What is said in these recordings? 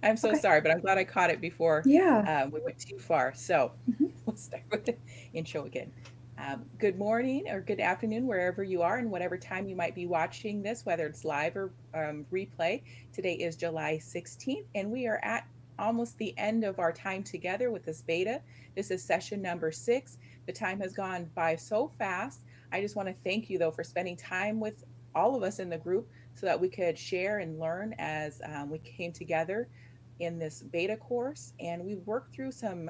I'm so Okay. sorry, but I'm glad I caught it before Yeah. we went too far. So Mhm. let's start with the intro again. Good morning or good afternoon, wherever you are, and whatever time you might be watching this, whether it's live or replay. Today is July 16th, and we are at almost the end of our time together with this beta. This is session number 6. The time has gone by so fast. I just want to thank you, though, for spending time with all of us in the group so that we could share and learn as we came together in this beta course. And we worked through some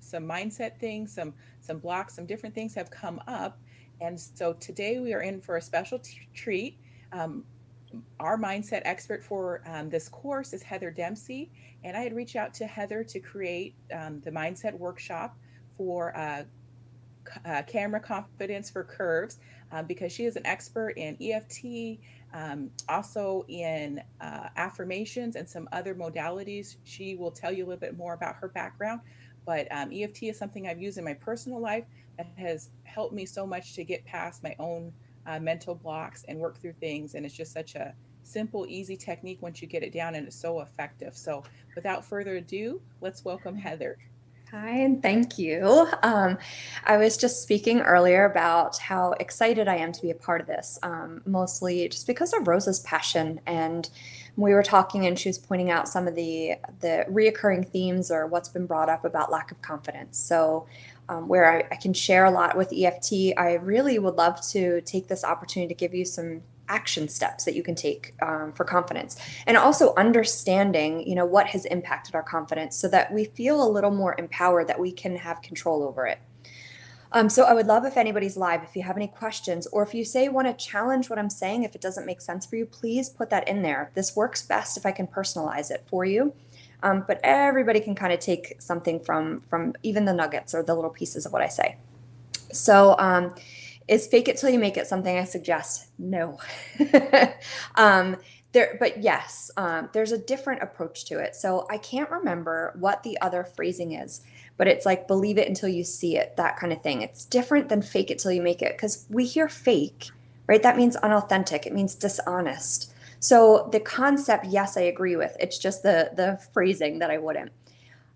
mindset things, some blocks, some different things have come up. And so today we are in for a special treat. Um, our mindset expert for this course is Heather Dempsey, and I had reached out to Heather to create the mindset workshop for camera confidence for curves because she is an expert in EFT, also in affirmations and some other modalities. She will tell you a little bit more about her background. But EFT is something I've used in my personal life that has helped me so much to get past my own mental blocks and work through things. And it's just such a simple, easy technique once you get it down, and it's so effective. So, without further ado, let's welcome Heather. Hi, and thank you. I was just speaking earlier about how excited I am to be a part of this, mostly just because of Rosa's passion. And we were talking, and she was pointing out some of the reoccurring themes or what's been brought up about lack of confidence. So, where I can share a lot with EFT, I really would love to take this opportunity to give you some action steps that you can take for confidence, and also understanding what has impacted our confidence so that we feel a little more empowered, that we can have control over it. So I would love if anybody's live, if you have any questions, or if you say want to challenge what I'm saying, if it doesn't make sense for you, please put that in there. This works best if I can personalize it for you. But everybody can kind of take something from even the nuggets or the little pieces of what I say. So, is fake it till you make it something I suggest? No. um, but yes, there's a different approach to it. So I can't remember what the other phrasing is, but it's like believe it until you see it, that kind of thing. It's different than fake it till you make it because we hear fake, right? That means unauthentic. It means dishonest. So the concept, yes, I agree with. It's just the phrasing that I wouldn't.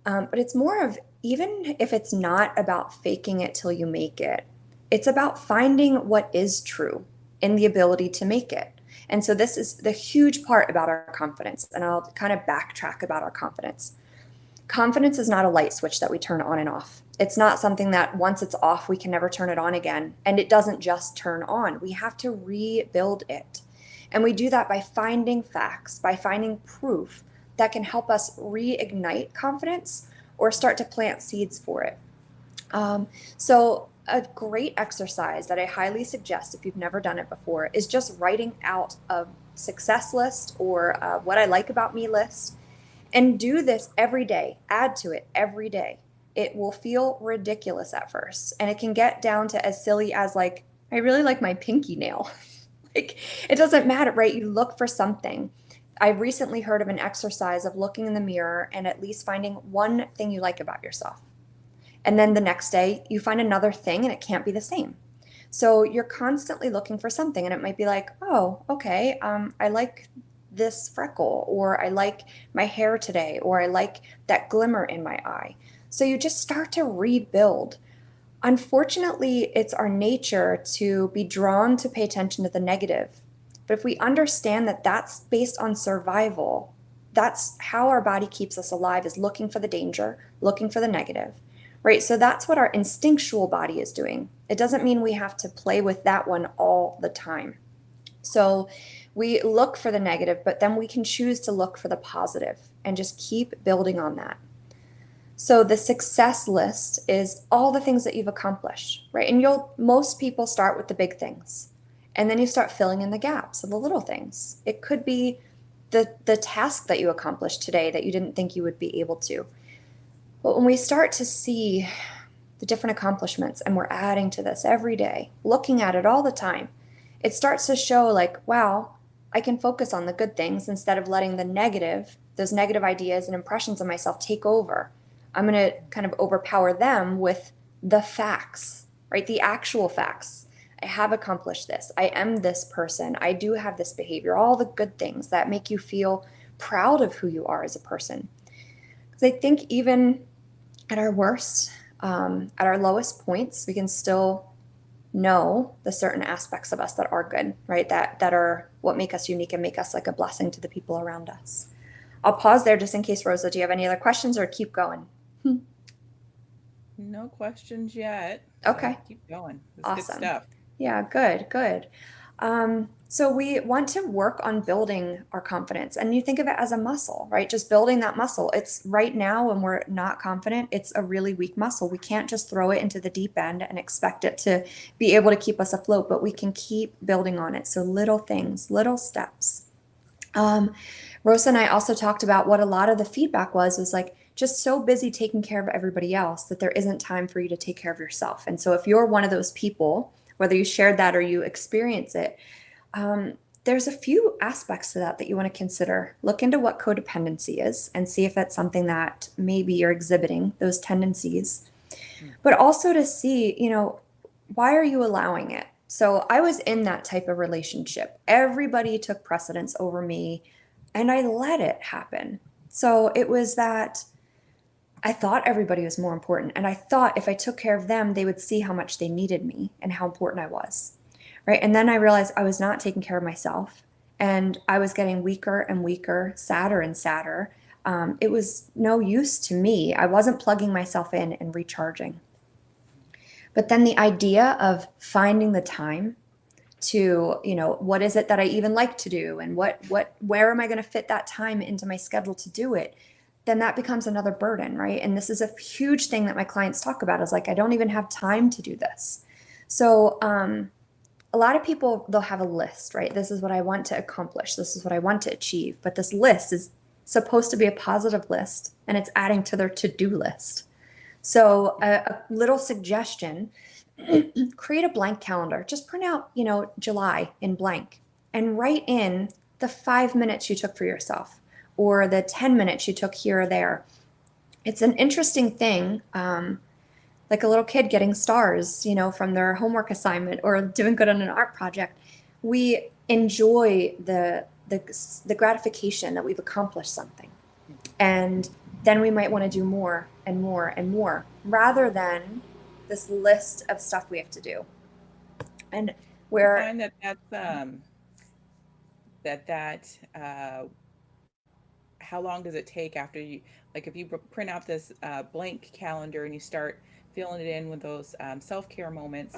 But it's more of, even if it's not about faking it till you make it, it's about finding what is true in the ability to make it. And so this is the huge part about our confidence. And I'll kind of backtrack about our confidence. Confidence is not a light switch that we turn on and off. It's not something that once it's off, we can never turn it on again. And it doesn't just turn on, we have to rebuild it. And we do that by finding facts, by finding proof that can help us reignite confidence or start to plant seeds for it. So, a great exercise that I highly suggest if you've never done it before is just writing out a success list or what I like about me list, and do this every day. Add to it every day. It will feel ridiculous at first, and it can get down to as silly as, like, I really like my pinky nail. Like, it doesn't matter, right? You look for something. I recently heard of an exercise of looking in the mirror and at least finding one thing you like about yourself. And then the next day, you find another thing and it can't be the same. So you're constantly looking for something, and it might be like, oh, okay, I like this freckle, or I like my hair today, or I like that glimmer in my eye. So you just start to rebuild. Unfortunately, it's our nature to be drawn to pay attention to the negative. But if we understand that that's based on survival, that's how our body keeps us alive, is looking for the danger, looking for the negative, right? So that's what our instinctual body is doing. It doesn't mean we have to play with that one all the time. So we look for the negative, but then we can choose to look for the positive and just keep building on that. So the success list is all the things that you've accomplished, right? And most people start with the big things. And then you start filling in the gaps of the little things. It could be the task that you accomplished today that you didn't think you would be able to. But when we start to see the different accomplishments and we're adding to this every day, looking at it all the time, it starts to show, like, wow, I can focus on the good things instead of letting those negative ideas and impressions of myself take over. I'm going to kind of overpower them with the facts, right? The actual facts. I have accomplished this. I am this person. I do have this behavior, all the good things that make you feel proud of who you are as a person. Because I think even at our worst, at our lowest points, we can still know the certain aspects of us that are good, right? That are what make us unique and make us like a blessing to the people around us. I'll pause there just in case, Rosa, do you have any other questions or keep going? No questions yet. So Okay, keep going. It's good awesome. stuff. Yeah, good, good. So we want to work on building our confidence, and you think of it as a muscle, right? Just building that muscle. It's right now when we're not confident, it's a really weak muscle. We can't just throw it into the deep end and expect it to be able to keep us afloat, but we can keep building on it. So little things, little steps. Um, Rosa and I also talked about what a lot of the feedback was like just so busy taking care of everybody else that there isn't time for you to take care of yourself. And so if you're one of those people, whether you shared that or you experience it, um, there's a few aspects to that that you want to consider. Look into what codependency is and see if that's something that maybe you're exhibiting those tendencies, Mm. but also to see, why are you allowing it? So I was in that type of relationship. Everybody took precedence over me and I let it happen. So it was that I thought everybody was more important. And I thought if I took care of them, they would see how much they needed me and how important I was. Right. And then I realized I was not taking care of myself and I was getting weaker and weaker, sadder and sadder. It was no use to me. I wasn't plugging myself in and recharging. But then the idea of finding the time to, what is it that I even like to do and where am I going to fit that time into my schedule to do it? Then that becomes another burden, right? And this is a huge thing that my clients talk about is like, I don't even have time to do this. So, a lot of people, they'll have a list, right? This is what I want to accomplish. This is what I want to achieve. But this list is supposed to be a positive list and it's adding to their to-do list. So a little suggestion, create a blank calendar. Just print out, July in blank and write in the 5 minutes you took for yourself or the 10 minutes you took here or there. It's an interesting thing, like a little kid getting stars, from their homework assignment or doing good on an art project. We enjoy the gratification that we've accomplished something. Mhm. And then we might want to do more and more and more rather than this list of stuff we have to do. And You where, find that that how long does it take after you, like if you print out this blank calendar and you start filling it in with those self-care moments,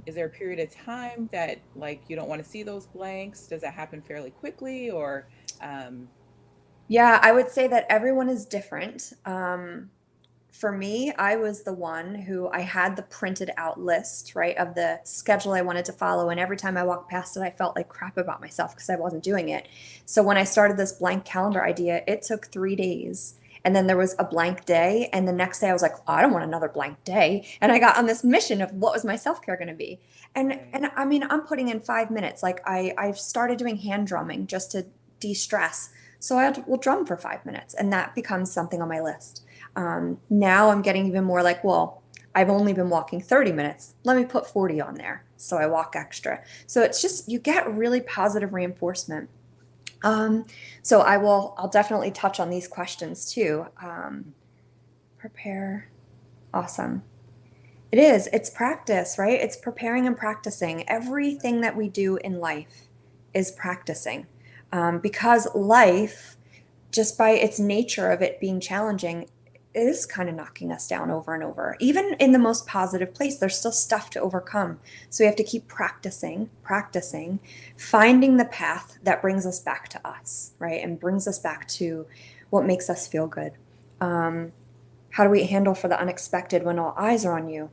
is there a period of time that like you don't want to see those blanks? Does that happen fairly quickly or um, yeah, I would say that everyone is different. For me, I was the one who I had the printed out list, right, of the schedule I wanted to follow. And every time I walked past it, I felt like crap about myself because I wasn't doing it. So when I started this blank calendar idea, it took 3 days. And then there was a blank day. And the next day I was like, oh, I don't want another blank day. And I got on this mission of what was my self-care going to be. And right. and I mean, I'm putting in 5 minutes. Like I've started doing hand drumming just to de-stress. So I will drum for 5 minutes and that becomes something on my list. Now I'm getting even more like, well, I've only been walking 30 minutes. Let me put 40 on there. So I walk extra. So it's just, you get really positive reinforcement. Um, so I'll definitely touch on these questions too. Prepare. Awesome. It's practice, right? It's preparing and practicing. Everything that we do in life is practicing. Because life, just by its nature of it being challenging, is kind of knocking us down over and over. Even in the most positive place, there's still stuff to overcome. So we have to keep practicing, practicing, finding the path that brings us back to us, right? And brings us back to what makes us feel good. Um, how do we handle for the unexpected when all eyes are on you?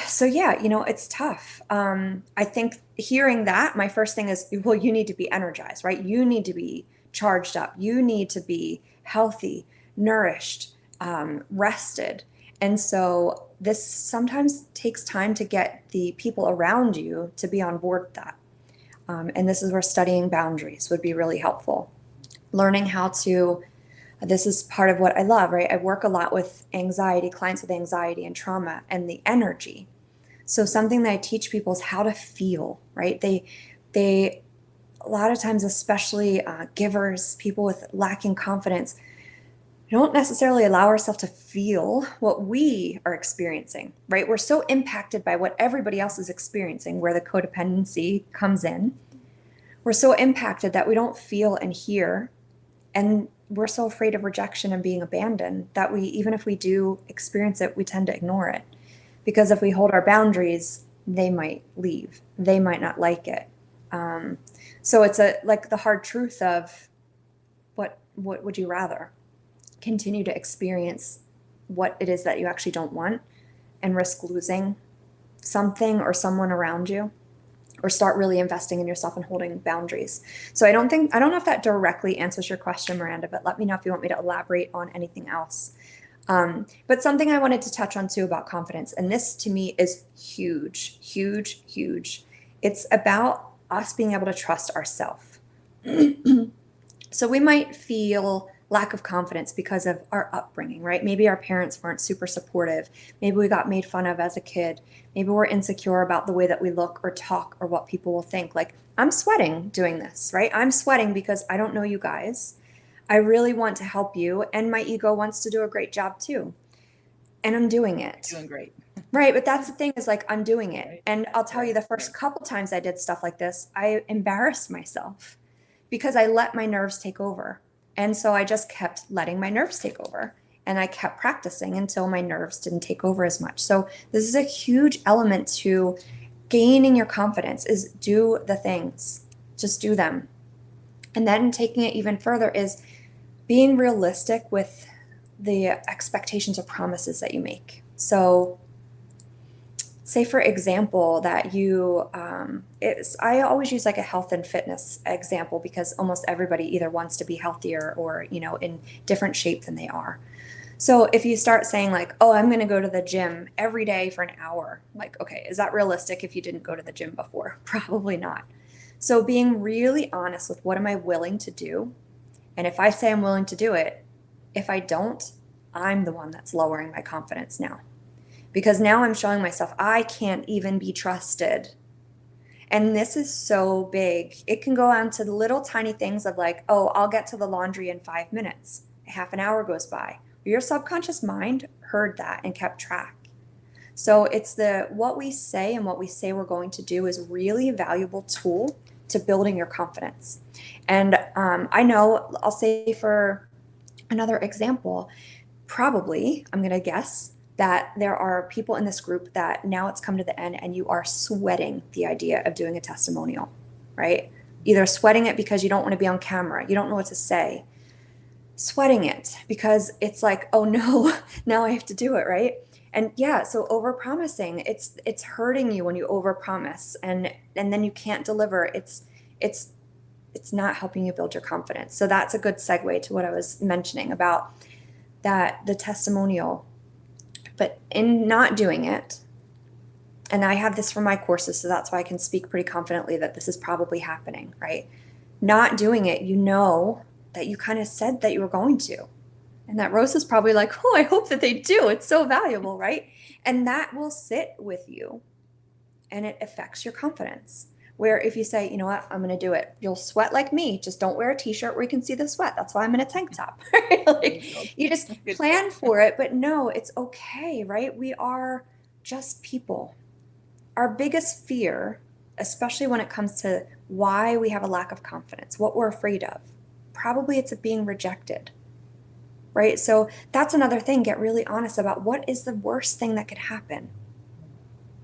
So yeah, it's tough. I think hearing that, my first thing is, well, you need to be energized, right? You need to be charged up. You need to be healthy, nourished, rested. And so this sometimes takes time to get the people around you to be on board with that. And this is where studying boundaries would be really helpful. Learning how to, this is part of what I love, right? I work a lot with anxiety, clients with anxiety and trauma and the energy. So something that I teach people is how to feel, right? They a lot of times, especially givers, people with lacking confidence, we don't necessarily allow ourselves to feel what we are experiencing, right? We're so impacted by what everybody else is experiencing, where the codependency comes in. We're so impacted that we don't feel and hear, and we're so afraid of rejection and being abandoned that we, even if we do experience it, we tend to ignore it. Because if we hold our boundaries, they might leave. They might not like it. Um, so it's a like the hard truth of what would you rather? Continue to experience what it is that you actually don't want and risk losing something or someone around you, or start really investing in yourself and holding boundaries. So I don't know if that directly answers your question, Miranda, but let me know if you want me to elaborate on anything else. But something I wanted to touch on too about confidence, and this to me is huge, huge, huge. It's about us being able to trust ourselves. So we might feel lack of confidence because of our upbringing, right? Maybe our parents weren't super supportive. Maybe we got made fun of as a kid. Maybe we're insecure about the way that we look or talk or what people will think. Like, I'm sweating doing this, right? I'm sweating because I don't know you guys. I really want to help you, and my ego wants to do a great job too. And I'm doing it. Doing great. Right, but that's the thing, is like I'm doing it. Right. And I'll tell you, Right. the first Right. couple times I did stuff like this, I embarrassed myself because I let my nerves take over. And so I just kept letting my nerves take over. And I kept practicing until my nerves didn't take over as much. So this is a huge element to gaining your confidence, is do the things. Just do them. And then taking it even further is being realistic with the expectations or promises that you make. So say for example that you I always use like a health and fitness example, because almost everybody either wants to be healthier or in different shape than they are. So if you start saying like, oh, I'm going to go to the gym every day for an hour, like, okay, is that realistic if you didn't go to the gym before? Probably not. So being really honest with, what am I willing to do? And if I say I'm willing to do it, if I don't, I'm the one that's lowering my confidence now, because now I'm showing myself I can't even be trusted. And this is so big. It can go on to the little tiny things of like, oh, I'll get to the laundry in 5 minutes. A half an hour goes by. Your subconscious mind heard that and kept track. So it's the what we say and what we say we're going to do is really a valuable tool to building your confidence. And I know, I'll say for another example, probably, I'm going to guess that there are people in this group that now it's come to the end and you are sweating the idea of doing a testimonial, right? Either sweating it because you don't want to be on camera, you don't know what to say, sweating it because it's like, oh no, now I have to do it, right? And yeah, so overpromising, it's hurting you when you overpromise, and then you can't deliver. It's it's not helping you build your confidence. So that's a good segue to what I was mentioning about that, the testimonial. But in not doing it, and I have this from my courses, so that's why I can speak pretty confidently that this is probably happening, right? Not doing it, you know that you kind of said that you were going to. And that Rosa's probably like, oh, I hope that they do. It's so valuable, right? And that will sit with you and it affects your confidence. Where if you say, you know what, I'm going to do it, you'll sweat like me. Just don't wear a t-shirt where you can see the sweat. That's why I'm in a tank top. Right? There you go. Like, you just Good tip. plan for it, but no, it's okay, right? We are just people. Our biggest fear, especially when it comes to why we have a lack of confidence, what we're afraid of, probably it's of being rejected, right? So that's another thing. Get really honest about what is the worst thing that could happen.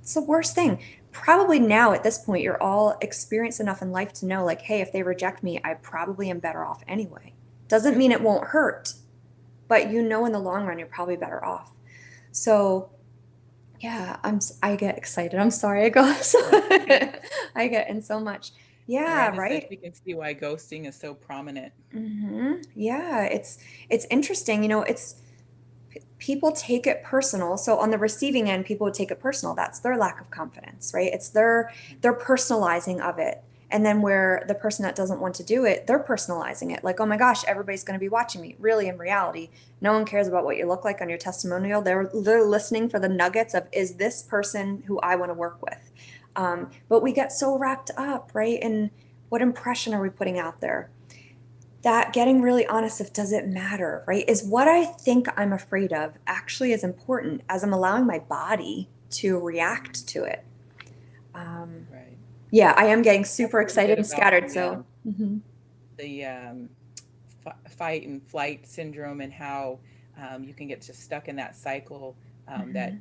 It's the worst thing. Probably now at this point, you're all experienced enough in life to know, like, hey, if they reject me, I probably am better off anyway. Doesn't mean it won't hurt, but you know in the long run, you're probably better off. So yeah, I get excited. I'm sorry, I go so That's okay. I get in so much. Yeah, Miranda said right. she can see why ghosting is so prominent. Yeah, it's interesting. It's people take it personal. So on the receiving end, people would take it personal. That's their lack of confidence, right? It's their personalizing of it. And then where the person that doesn't want to do it, they're personalizing it. Like, oh my gosh, everybody's going to be watching me. Really, in reality, no one cares about what you look like on your testimonial. They're listening for the nuggets of, is this person who I want to work with? But we get so wrapped up, right? And What impression are we putting out there? That getting really honest of does it matter, right? Is what I think I'm afraid of actually as important as I'm allowing my body to react to it? Um, Right. yeah, I am getting That's super really excited good and about scattered. So, mhm, the fight and flight syndrome, and how you can get just stuck in that cycle, that, mhm,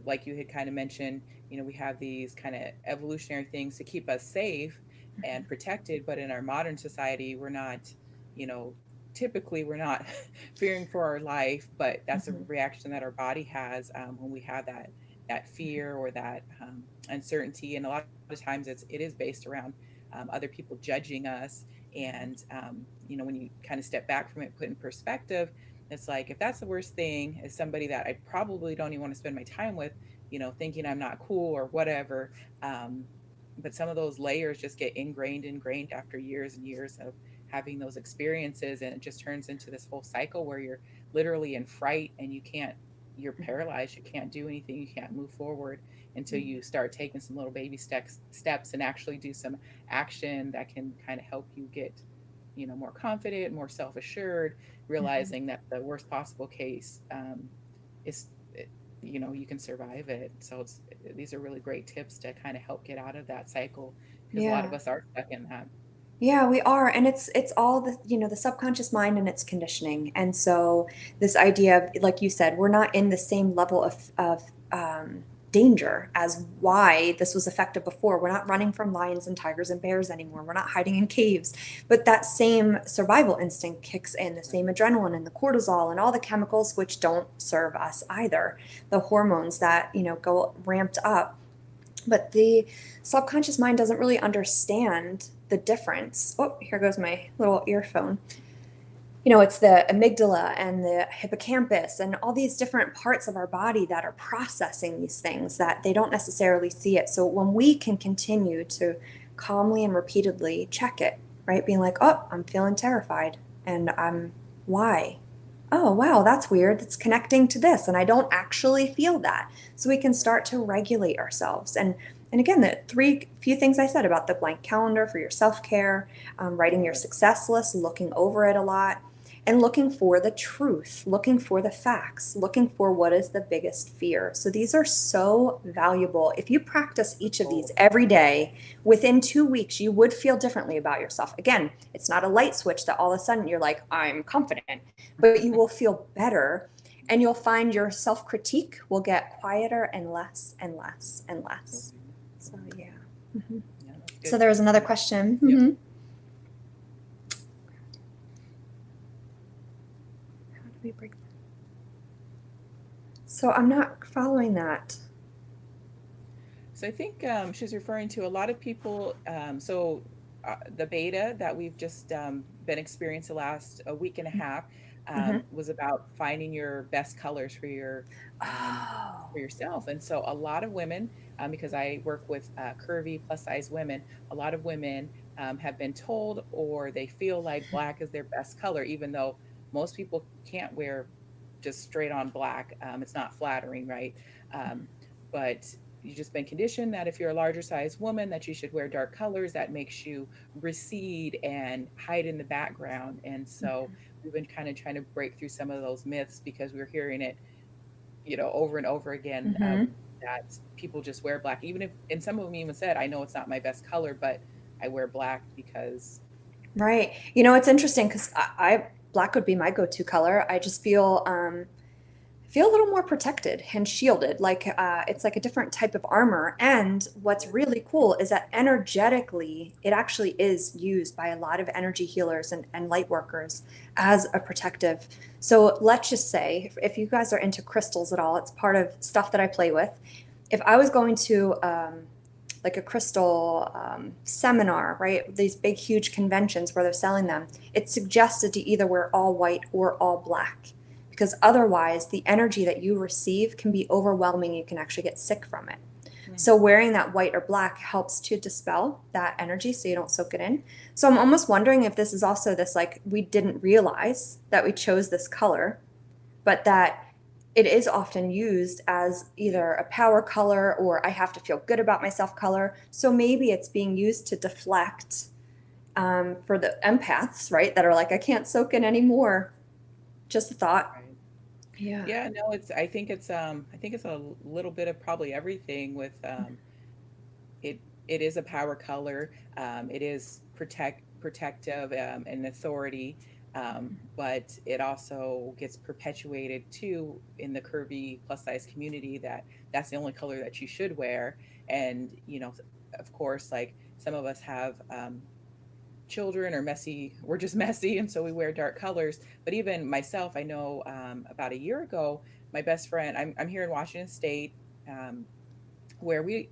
like you had kind of mentioned, we have these kind of evolutionary things to keep us safe and protected, but in our modern society, we're not, you know, typically we're not fearing for our life, but that's a mhm, reaction that our body has, when we have that fear or that uncertainty. And a lot of times it is based around other people judging us. And when you kind of step back from it, put in perspective, it's like, if that's the worst thing, is somebody that I probably don't even want to spend my time with, thinking I'm not cool or whatever. um, but some of those layers just get ingrained after years and years of having those experiences, and it just turns into this whole cycle where you're literally in fright, and you're paralyzed, you can't do anything, you can't move forward until mhm, you start taking some little baby steps and actually do some action that can kind of help you get, more confident, more self-assured, mhm. realizing that the worst possible case, is, you can survive it. So these are really great tips to kind of help get out of that cycle, because a lot of Yeah. us are stuck in that. Yeah, we are, and it's all the subconscious mind and its conditioning. And so this idea of, like you said, we're not in the same level of danger as why this was effective before. We're not running from lions and tigers and bears anymore. We're not hiding in caves. But that same survival instinct kicks in, the same adrenaline and the cortisol and all the chemicals which don't serve us either. The hormones that, go ramped up, but the subconscious mind doesn't really understand the difference. Oh, here goes my little earphone. It's the amygdala and the hippocampus and all these different parts of our body that are processing these things that they don't necessarily see it. So when we can continue to calmly and repeatedly check it, right? Being like, oh, I'm feeling terrified. And why? Oh, wow, that's weird. It's connecting to this. And I don't actually feel that. So we can start to regulate ourselves. And again, the three few things I said about the blank calendar for your self care, writing your Yes. success list, looking over it a lot, and looking for the truth, looking for the facts, looking for what is the biggest fear. So these are so valuable. If you practice each of these Oh, every day, within 2 weeks, you would feel differently about yourself. Again, it's not a light switch that all of a sudden you're like, I'm confident, but you will feel better, and you'll find your self critique will get quieter and less and less and less. absolutely. So, Mhm. yeah. Mhm. Yeah, that's So good. there was another Yeah. question. Yep. How do we break? So I'm not following that. So I think she's referring to a lot of people. So the beta that we've just been experiencing the last a week and a half, Hmm. was about finding your best colors um, Oh. for yourself. And so a lot of women, because I work with curvy plus size women, a lot of women have been told, or they feel like black is their best color, even though most people can't wear just straight on black. It's not flattering, right? Um, but you've just been conditioned that if you're a larger size woman, that you should wear dark colors, that makes you recede and hide in the background. And so we've been kind of trying to break through some of those myths, because we're hearing it, over and over again, Hmm. that people just wear black, even if, and some of them even said, I know it's not my best color, but I wear black because. Right. It's interesting because black would be my go-to color. I just feel a little more protected and shielded, like it's like a different type of armor. And what's really cool is that energetically, it actually is used by a lot of energy healers and light workers as a protective. So let's just say, if you guys are into crystals at all, it's part of stuff that I play with. If I was going to like a crystal seminar, right? These big, huge conventions where they're selling them, it's suggested to either wear all white or all black, because otherwise the energy that you receive can be overwhelming. You can actually get sick from it. So Mhm. wearing that white or black helps to dispel that energy so you don't soak it in. So I'm almost wondering if this is also this, like, we didn't realize that we chose this color, but that it is often used as either a power color or I have to feel good about myself color. So maybe it's being used to deflect for the empaths, right, that are like, I can't soak in anymore. Just a thought. Right. Yeah. Yeah, no, I think it's a little bit of probably everything with it it is a power color. It is protective and authority, but it also gets perpetuated too in the curvy plus size community that that's the only color that you should wear. And of course, like some of us have children are messy, we're just messy, and so we wear dark colors. But even myself, I know about a year ago, my best friend, I'm here in Washington State, um, where we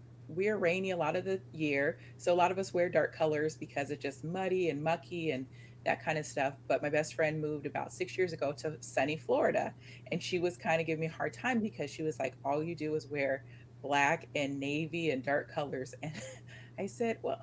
are rainy a lot of the year, so a lot of us wear dark colors because it's just muddy and mucky and that kind of stuff. But my best friend moved about 6 years ago to sunny Florida, and she was kind of giving me a hard time because she was like, all you do is wear black and navy and dark colors. And I said, well,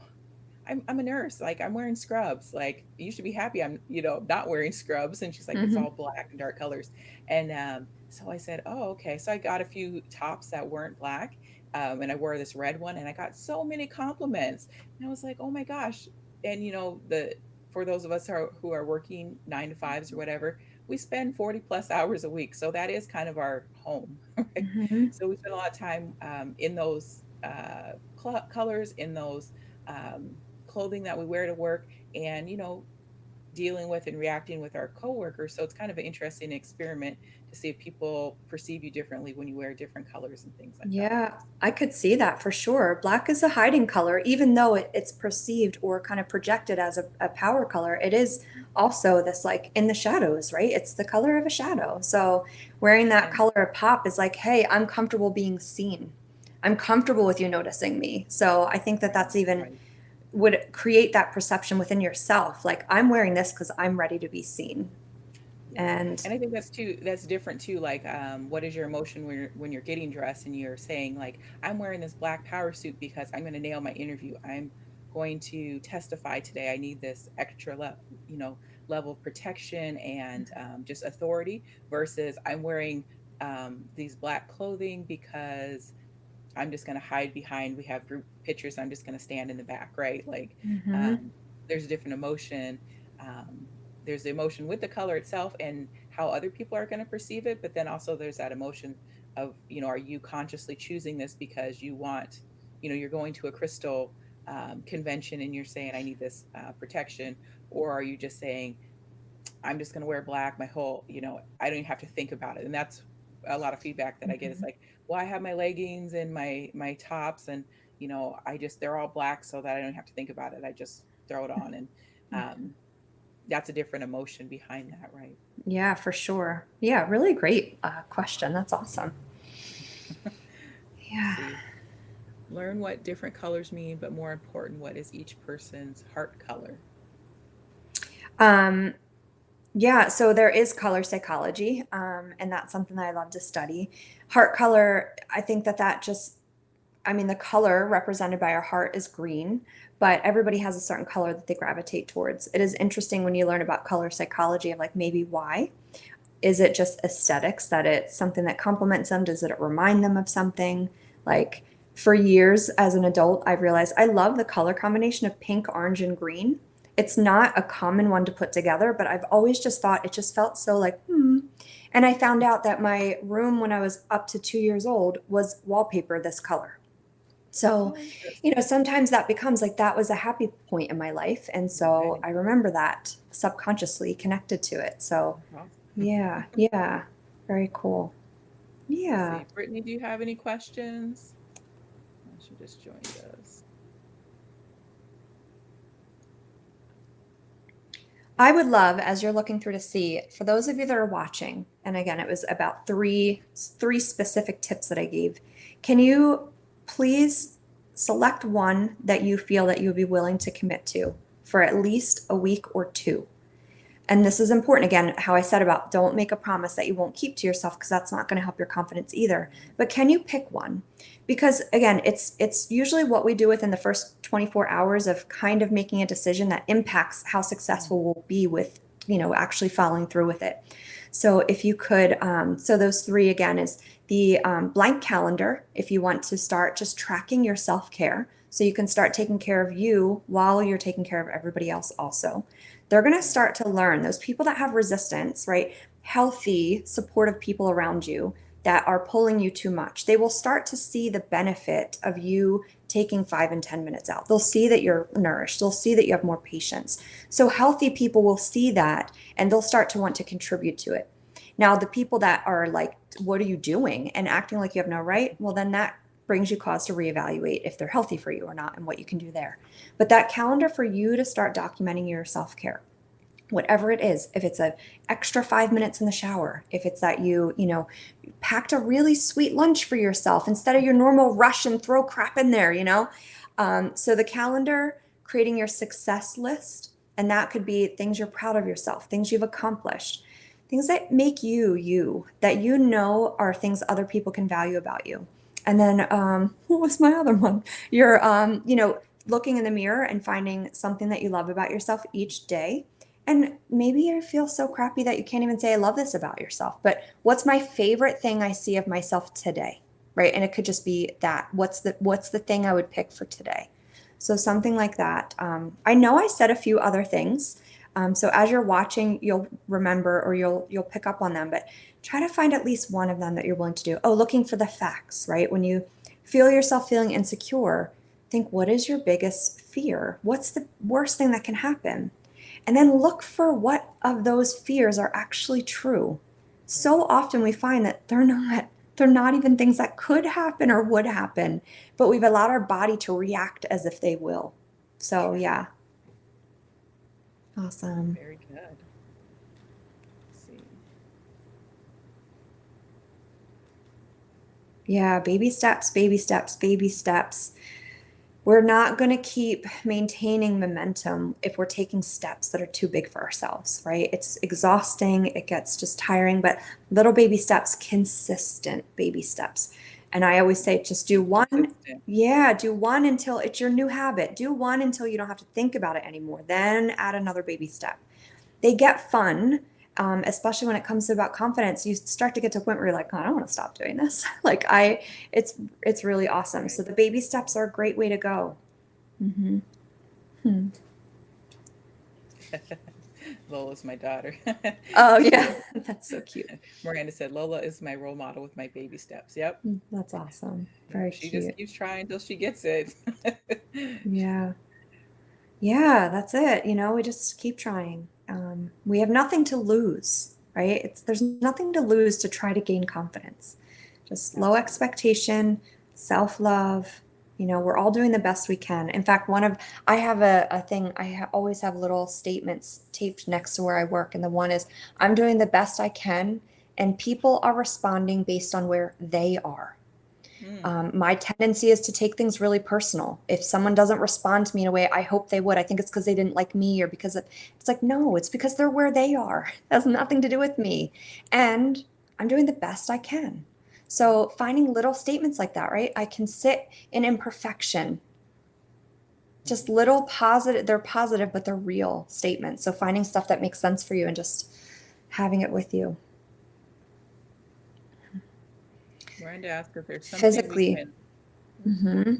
I'm a nurse. Like I'm wearing scrubs. Like you should be happy I'm, not wearing scrubs. And she's like, it's Hmm. all black and dark colors. And so I said, oh, okay. So I got a few tops that weren't black. And I wore this red one and I got so many compliments. And I was like, oh my gosh. And the for those of us who are working 9 to 5s or whatever, we spend 40 plus hours a week. So that is kind of our home, right? Hmm. So we spend a lot of time in those colors, in those um, clothing that we wear to work, and dealing with and reacting with our coworkers. So it's kind of an interesting experiment to see if people perceive you differently when you wear different colors and things like that. Yeah, I could see that for sure. Black is a hiding color, even though it's perceived or kind of projected as a power color. It is also this like in the shadows, right? It's the color of a shadow. So wearing that And color of pop is like, hey, I'm comfortable being seen. I'm comfortable with you noticing me. So I think that that's even right. would create that perception within yourself. Like I'm wearing this because I'm ready to be seen. Yeah. And And I think that's different too. Like, what is your emotion when you're getting dressed and you're saying like, I'm wearing this black power suit because I'm going to nail my interview. I'm going to testify today. I need this you know, level of protection and just authority versus I'm wearing these black clothing because I'm just going to hide behind. We have group pictures. I'm just going to stand in the back, right? Like, mhm, um, there's a different emotion. Um, there's the emotion with the color itself and how other people are going to perceive it, but then also there's that emotion of, are you consciously choosing this because you want, you're going to a crystal convention and you're saying, I need this protection, or are you just saying, I'm just going to wear black my whole, I don't even have to think about it. And that's a lot of feedback that I get. It's mhm, like, well, I have my leggings and my tops and, they're all black so that I don't have to think about it. I just throw it on. And mhm. um, that's a different emotion behind that, right? Yeah, for sure. Yeah, really great question. That's awesome. Let's Yeah. see. Learn what different colors mean, but more important, what is each person's heart color? Um, yeah, so there is color psychology, and that's something that I love to study. Heart color, I think that that just, I mean, the color represented by our heart is green, but everybody has a certain color that they gravitate towards. It is interesting when you learn about color psychology of like maybe why. Is it just aesthetics that it's something that complements them? Does it remind them of something? Like for years as an adult, I've realized I love the color combination of pink, orange, and green. It's not a common one to put together, but I've always just thought it just felt so like, hmm. And I found out that my room when I was up to 2 years old was wallpaper this color. So, Oh, interesting. sometimes that becomes like that was a happy point in my life. And so Right. I remember that subconsciously connected to it. So, That's awesome. yeah, yeah. Very cool. Let's Yeah. see. Brittany, do you have any questions? Oh, she just joined us. I would love, as you're looking through to see, for those of you that are watching, and again, it was about three specific tips that I gave. Can you please select one that you feel that you would be willing to commit to for at least a week or two? And this is important again, how I said about don't make a promise that you won't keep to yourself because that's not going to help your confidence either. But can you pick one? Because again, it's usually what we do within the first 24 hours of kind of making a decision that impacts how Mm. successful we'll be with, actually following through with it. So if you could, so those three again is the blank calendar. If you want to start just tracking your self care. so you can start taking care of you while you're taking care of everybody else also. They're going to Right. start to learn, those people that have resistance, right? Healthy, supportive people around you that are pulling you too much. They will start to see the benefit of you taking 5 and 10 minutes out. They'll see that you're nourished. They'll see that you have more patience. So healthy people will see that and they'll start to want to contribute to it. Now, the people that are like, what are you doing? And acting like you have no right, well, then that brings you cause to reevaluate if they're healthy for you or not and what you can do there. But that calendar for you to start documenting your self care, whatever it is, if it's an extra 5 minutes in the shower, if it's that you packed a really sweet lunch for yourself instead of your normal rush and throw crap in there, so the calendar, creating your success list, and that could be things you're proud of yourself, things you've accomplished, things that make you you, that are things other people can value about you. And then what was my other one? You're looking in the mirror and finding something that you love about yourself each day. And maybe you feel so crappy that you can't even say, I love this about yourself. But what's my favorite thing I see of myself today? Right. And it could just be that. What's the thing I would pick for today? So something like that. I know I said a few other things. So as you're watching, you'll remember or you'll pick up on them, but try to find at least one of them that you're willing to do. Oh, looking for the facts, right? When you feel yourself feeling insecure, think, what is your biggest fear? What's the worst thing that can happen? And then look for what of those fears are actually true. Right. So often we find that they're not even things that could happen or would happen, but we've allowed our body to react as if they will. So True. yeah, awesome. Very good. Let's see. Yeah, baby steps, baby steps, baby steps. We're not going to keep maintaining momentum if we're taking steps that are too big for ourselves, right? It's exhausting, it gets just tiring, but little baby steps, consistent baby steps. And I always say just do one. Consistent. Yeah, do one until it's your new habit. Do one until you don't have to think about it anymore. Then add another baby step. They get fun, especially when it comes to about confidence. You start to get to a point where you're like, oh, I don't want to stop doing this. It's really awesome. Right. So the baby steps are a great way to go. Hmm. Hmm. Lola's my daughter. Oh She yeah, that's so cute. Miranda said Lola is my role model with my baby steps. Yep. That's awesome. Yep. Very She just cute. keeps trying till she gets it. Yeah. Yeah, that's it. We just keep trying. We have nothing to lose, right? There's nothing to lose to try to gain confidence. Just low Absolutely. expectation, self-love. We're all doing the best we can. In fact, I have a thing, always have little statements taped next to where I work. And the one is, I'm doing the best I can, and people are responding based on where they are. Mm, My tendency is to take things really personal. If someone doesn't respond to me in a way I hope they would, I think it's because they didn't like me or it's like, no, it's because they're where they are. It has nothing to do with me. And I'm doing the best I can. right. So finding little statements like that, right? I can sit in imperfection, just Mhm. little positive, they're positive, but they're real statements. So finding stuff that makes sense for you and just having it with you. Miranda asked if there's something we Physically. can. Hmm.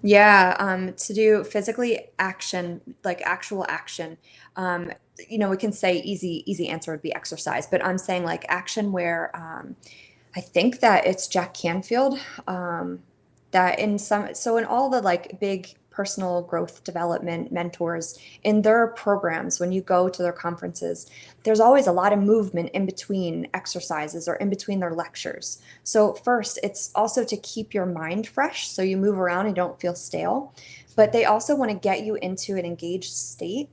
Yeah, to do physically action, like actual action. Um, we can say easy answer would be exercise, but I'm saying like action where I think that it's Jack Canfield, that in all the like big personal growth development mentors in their programs, when you go to their conferences, there's always a lot of movement in between exercises or in between their lectures. So first, it's also to keep your mind fresh so you move around and don't feel stale. But they also want to get you into an engaged state.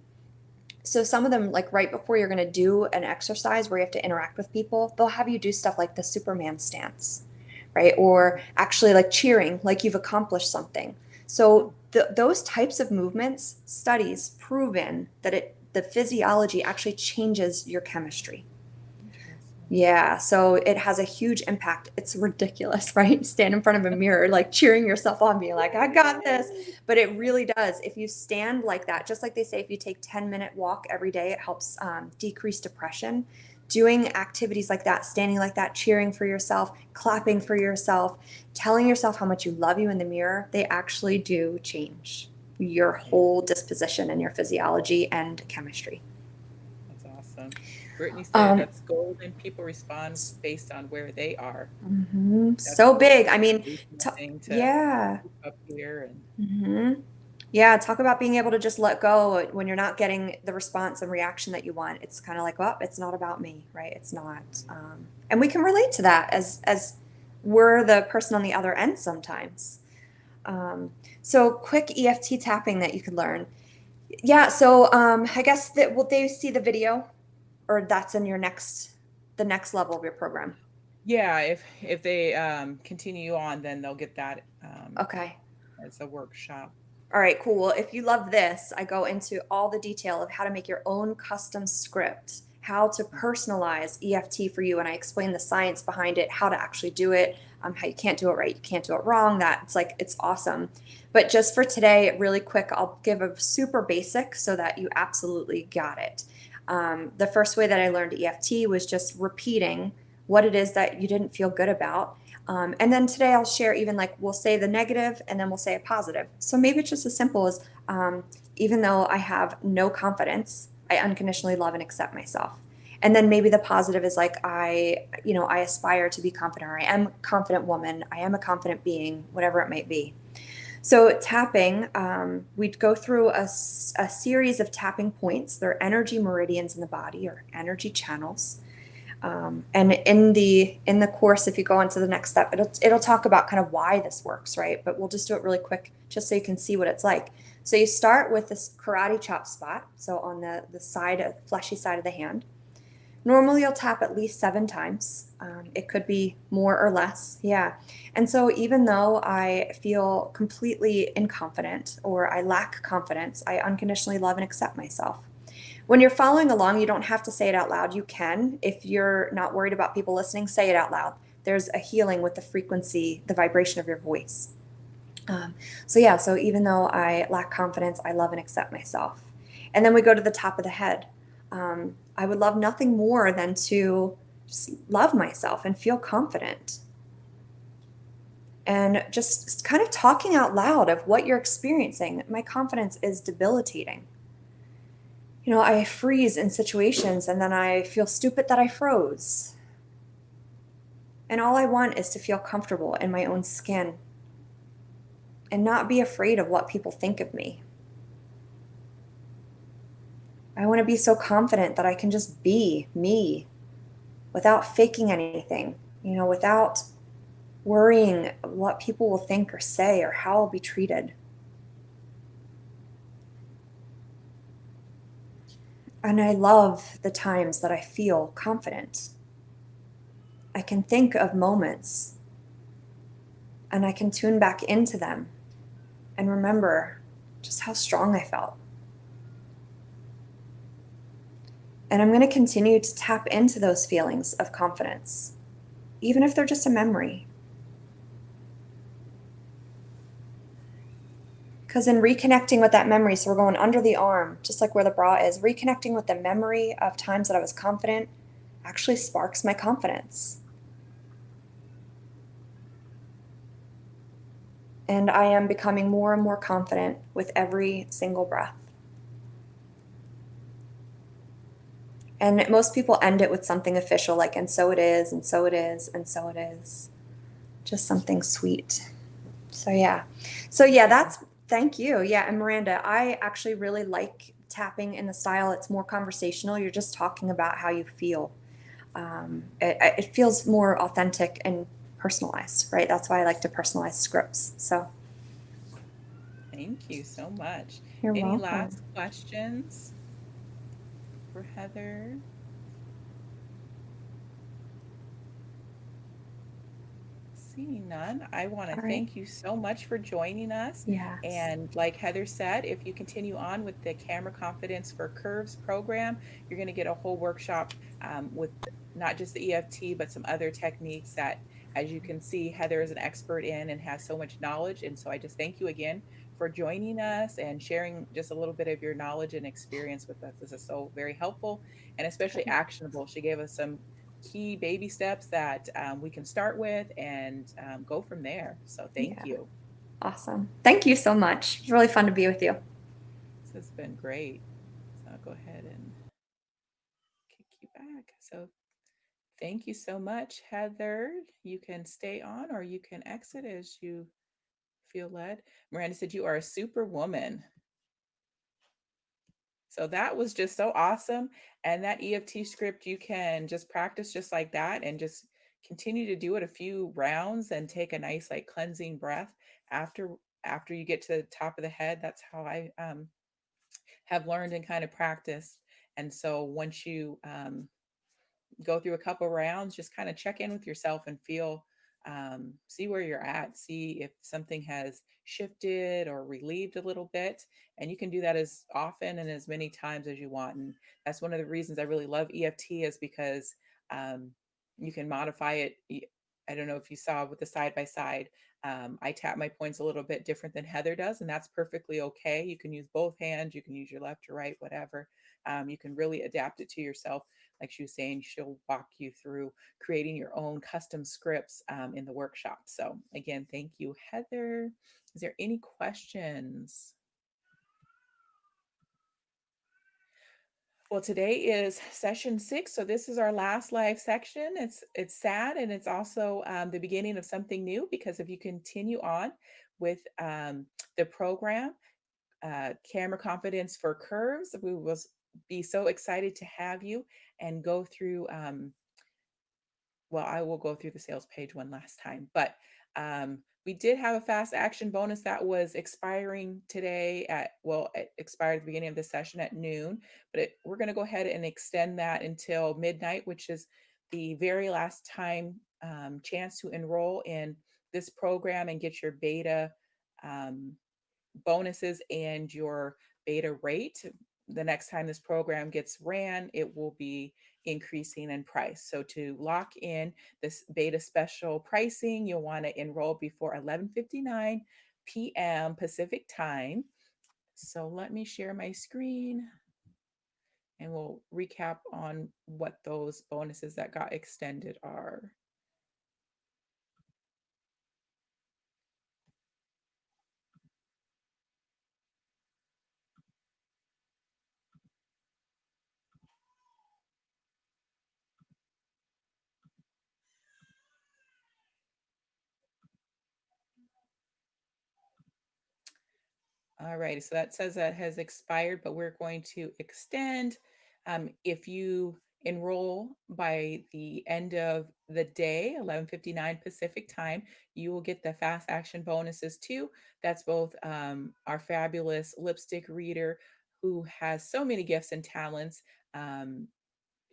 So some of them, like right before you're going to do an exercise where you have to interact with people, they'll have you do stuff like the Superman stance, right? Or actually like cheering, like you've accomplished something. Oh, So those types of movements, studies proven that the physiology actually changes your chemistry. interesting. Yeah, so it has a huge impact. It's ridiculous, right? Stand in front of a mirror, like cheering yourself on, being like, I got this. But it really does. If you stand like that, just like they say, if you take 10-minute walk every day, it helps decrease depression. doing activities like that, standing like that, cheering for yourself, clapping for yourself, telling yourself how much you love you in the mirror, they actually do change your Yeah, whole disposition and your physiology and chemistry. that's awesome. Brittany said Um, that's gold and people respond based on where they are. That's so such big. an I mean, inspirational t- thing to yeah. keep up here and hmm Yeah, talk about being able to just let go when you're not getting the response and reaction that you want. It's kind of like, well, it's not about me, right? It's not, and we can relate to that as we're the person on the other end sometimes. Um, so quick EFT tapping that you could learn. Yeah, so I guess that will they see the video, or that's in your the next level of your program? yeah, if they continue on, then they'll get that Okay. as a workshop. All right, cool. Well, if you love this, I go into all the detail of how to make your own custom script, how to personalize EFT for you, and I explain the science behind it, how to actually do it, how you can't do it right, you can't do it wrong. That it's like it's awesome. But just for today, really quick, I'll give a super basic so that you absolutely got it. The first way that I learned EFT was just repeating what it is that you didn't feel good about, and then today I'll share even like we'll say the negative and then we'll say a positive. So maybe it's just as simple as even though I have no confidence, I unconditionally love and accept myself. And then maybe the positive is like I aspire to be confident, or I am a confident woman, I am a confident being, whatever it might be. So tapping, we'd go through a series of tapping points. They're energy meridians in the body or energy channels. And in the course, if you go on to the next step, it'll talk about kind of why this works, right? But we'll just do it really quick, just so you can see what it's like. So you start with this karate chop spot, so on the side, fleshy side of the hand. Normally, you'll tap at least 7 times. It could be more or less, yeah. And so, even though I feel completely inconfident or I lack confidence, I unconditionally love and accept myself. When you're following along, you don't have to say it out loud. You can. If you're not worried about people listening, say it out loud. There's a healing with the frequency, the vibration of your voice. Um, so even though I lack confidence, I love and accept myself. And then we go to the top of the head. I would love nothing more than to just love myself and feel confident. And just kind of talking out loud of what you're experiencing. My confidence is debilitating. I freeze in situations and then I feel stupid that I froze. And all I want is to feel comfortable in my own skin and not be afraid of what people think of me. I want to be so confident that I can just be me without faking anything, without worrying what people will think or say or how I'll be treated. And I love the times that I feel confident. I can think of moments and I can tune back into them and remember just how strong I felt. And I'm going to continue to tap into those feelings of confidence, even if they're just a memory. Because in reconnecting with that memory, so we're going under the arm, just like where the bra is, reconnecting with the memory of times that I was confident actually sparks my confidence. And I am becoming more and more confident with every single breath. And most people end it with something official like, and so it is, and so it is, and so it is. Just something sweet. So, yeah. So, yeah, thank you. Yeah. And Miranda, I actually really like tapping in the style. It's more conversational. You're just talking about how you feel. It feels more authentic and personalized, right? That's why I like to personalize scripts. So, Thank you so much. you're Any welcome. last questions for Heather? Seeing none, I want to All right. thank you so much for joining us. Yes. And like Heather said, if you continue on with the Camera Confidence for Curves program, you're going to get a whole workshop with not just the EFT, but some other techniques that, as you can see, Heather is an expert in and has so much knowledge. And so I just thank you again for joining us and sharing just a little bit of your knowledge and experience with us. This is so very helpful and especially actionable. She gave us some key baby steps that we can start with and go from there. So thank Yeah, you. awesome. Thank you so much. It's really fun to be with you. This has been great. So I'll go ahead and kick you back. So thank you so much, Heather. You can stay on or you can exit as you feel led. Miranda said you are a superwoman. So that was just so awesome. And that EFT script, you can just practice just like that and just continue to do it a few rounds and take a nice like cleansing breath after you get to the top of the head. That's how I have learned and kind of practiced. And so once you go through a couple rounds, just kind of check in with yourself and feel, see where you're at, see if something has shifted or relieved a little bit. And you can do that as often and as many times as you want. And that's one of the reasons I really love EFT is because um, you can modify it. I don't know if you saw with the side by side. I tap my points a little bit different than Heather does, and that's perfectly okay. You can use both hands, you can use your left or right, whatever. You can really adapt it to yourself. Like she was saying, she'll walk you through creating your own custom scripts in the workshop. So, again, thank you, Heather. Is there any questions? Well, today is session 6, so this is our last live section. It's sad, and it's also the beginning of something new because if you continue on with the program, Camera Confidence for Curves, we will be so excited to have you and go through well, I will go through the sales page one last time, but we did have a fast action bonus that was expiring today well, it expired at the beginning of the session at noon, but we're going to go ahead and extend that until midnight, which is the very last time chance to enroll in this program and get your beta um, bonuses and your beta rate. The next time this program gets ran, it will be increasing in price. So to lock in this beta special pricing, you'll want to enroll before 11:59 p.m. Pacific time. So let me share my screen and we'll recap on what those bonuses that got extended are. All right, so that says that has expired, but we're going to extend. If you enroll by the end of the day, 11:59 Pacific time, you will get the fast action bonuses too. That's both our fabulous lipstick reader who has so many gifts and talents. Um,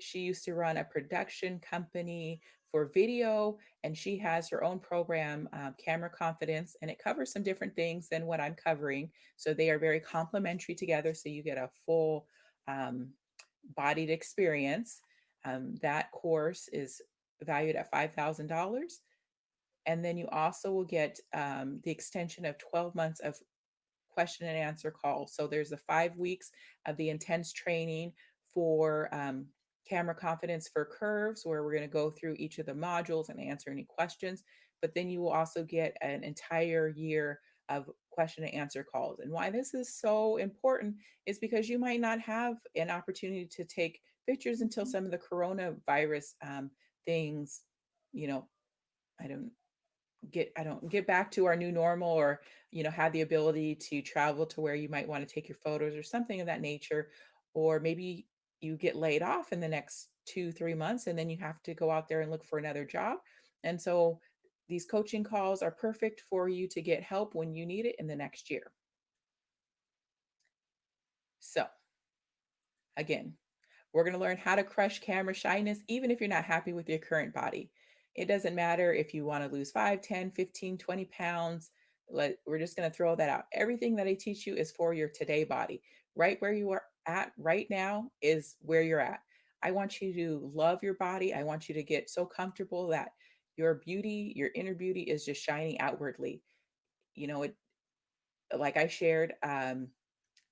she used to run a production company for video, and she has her own program, Camera Confidence, and it covers some different things than what I'm covering. So they are very complementary together. So you get a full um, bodied experience. That course is valued at $5,000. And then you also will get the extension of 12 months of question and answer calls. So there's the 5 weeks of the intense training for camera confidence for curves, where we're going to go through each of the modules and answer any questions. But then you will also get an entire year of question and answer calls. And why this is so important is because you might not have an opportunity to take pictures until some of the coronavirus things, you know, I don't I don't get back to our new normal or have the ability to travel to where you might want to take your photos or something of that nature, or maybe you get laid off in the next 2 3 months and then you have to go out there and look for another job. And so these coaching calls are perfect for you to get help when you need it in the next year. So again, we're going to learn how to crush camera shyness, even if you're not happy with your current body. It doesn't matter if you want to lose 5, 10, 15, 20 pounds. We're just going to throw that out. Everything that I teach you is for your today body. Right where you are at right now is where you're at. I want you to love your body. I want you to get so comfortable that your beauty, your inner beauty is just shining outwardly. You know, like I shared,